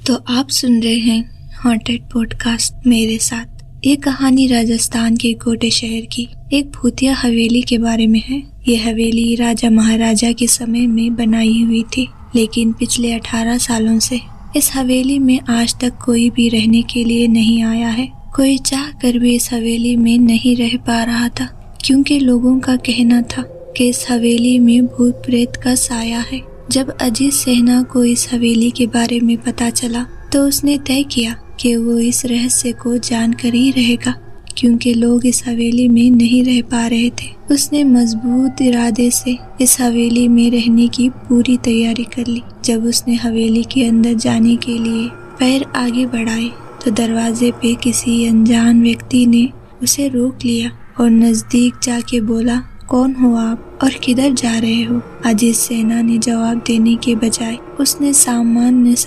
तो आप सुन रहे हैं हॉन्टेड पॉडकास्ट मेरे साथ। ये कहानी राजस्थान के कोटे शहर की एक भूतिया हवेली के बारे में है। ये हवेली राजा महाराजा के समय में बनाई हुई थी, लेकिन पिछले 18 सालों से इस हवेली में आज तक कोई भी रहने के लिए नहीं आया है। कोई चाह कर भी इस हवेली में नहीं रह पा रहा था, क्योंकि लोगों का कहना था कि इस हवेली में भूत प्रेत का साया है। जब अजीत सेना को इस हवेली के बारे में पता चला तो उसने तय किया कि वो इस रहस्य को जानकर ही रहेगा, क्योंकि लोग इस हवेली में नहीं रह पा रहे थे। उसने मजबूत इरादे से इस हवेली में रहने की पूरी तैयारी कर ली। जब उसने हवेली के अंदर जाने के लिए पैर आगे बढ़ाए तो दरवाजे पे किसी अनजान व्यक्ति ने उसे रोक लिया और नजदीक जाके बोला, कौन हो आप और किधर जा रहे हो? अजीत सेना ने जवाब देने के बजाय उसने सामने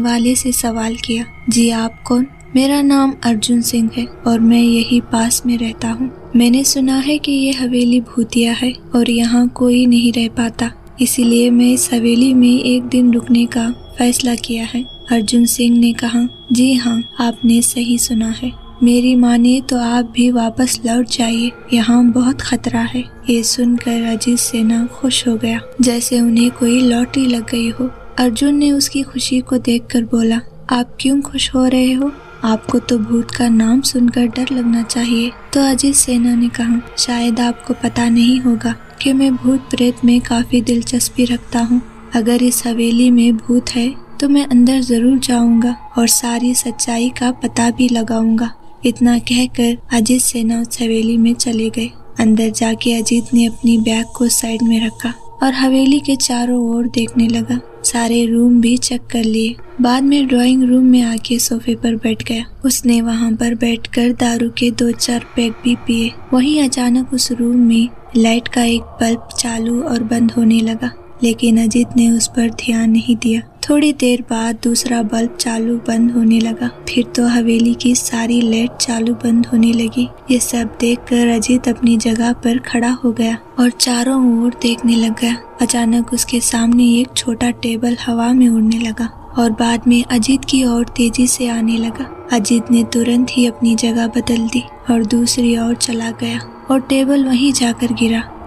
वाले से सवाल किया, जी आप कौन? मेरा नाम अर्जुन सिंह है और मैं यही पास में रहता हूँ। मैंने सुना है कि ये हवेली भूतिया है और यहाँ कोई नहीं रह पाता, इसीलिए मैं इस हवेली में एक दिन रुकने का फैसला किया है। अर्जुन सिंह ने कहा, जी हाँ, आपने सही सुना है। मेरी माने तो आप भी वापस लौट जाइए, यहाँ बहुत खतरा है। ये सुनकर अजीत सेना खुश हो गया, जैसे उन्हें कोई लॉटरी लग गई हो। अर्जुन ने उसकी खुशी को देखकर बोला, आप क्यों खुश हो रहे हो? आपको तो भूत का नाम सुनकर डर लगना चाहिए। तो अजीत सेना ने कहा, शायद आपको पता नहीं होगा कि मैं भूत प्रेत में काफी दिलचस्पी रखता हूँ। अगर इस हवेली में भूत है तो मैं अंदर जरूर जाऊंगा और सारी सच्चाई का पता भी लगाऊंगा। इतना कहकर अजीत सेना उस हवेली में चले गए। अंदर जाके अजीत ने अपनी बैग को साइड में रखा और हवेली के चारों ओर देखने लगा। सारे रूम भी चेक कर लिए। बाद में ड्राइंग रूम में आके सोफे पर बैठ गया। उसने वहां पर बैठकर दारू के 2-4 पैक भी पिए। वहीं अचानक उस रूम में लाइट का एक बल्ब चालू और बंद होने लगा, लेकिन अजीत ने उस पर ध्यान नहीं दिया। थोड़ी देर बाद दूसरा बल्ब चालू बंद होने लगा। फिर तो हवेली की सारी लाइट चालू बंद होने लगी। ये सब देखकर अजीत अपनी जगह पर खड़ा हो गया और चारों ओर देखने लग गया। अचानक उसके सामने एक छोटा टेबल हवा में उड़ने लगा और बाद में अजीत की ओर तेजी से आने लगा। अजीत ने तुरंत ही अपनी जगह बदल दी और दूसरी ओर चला गया और टेबल वहीं जाकर गिरा।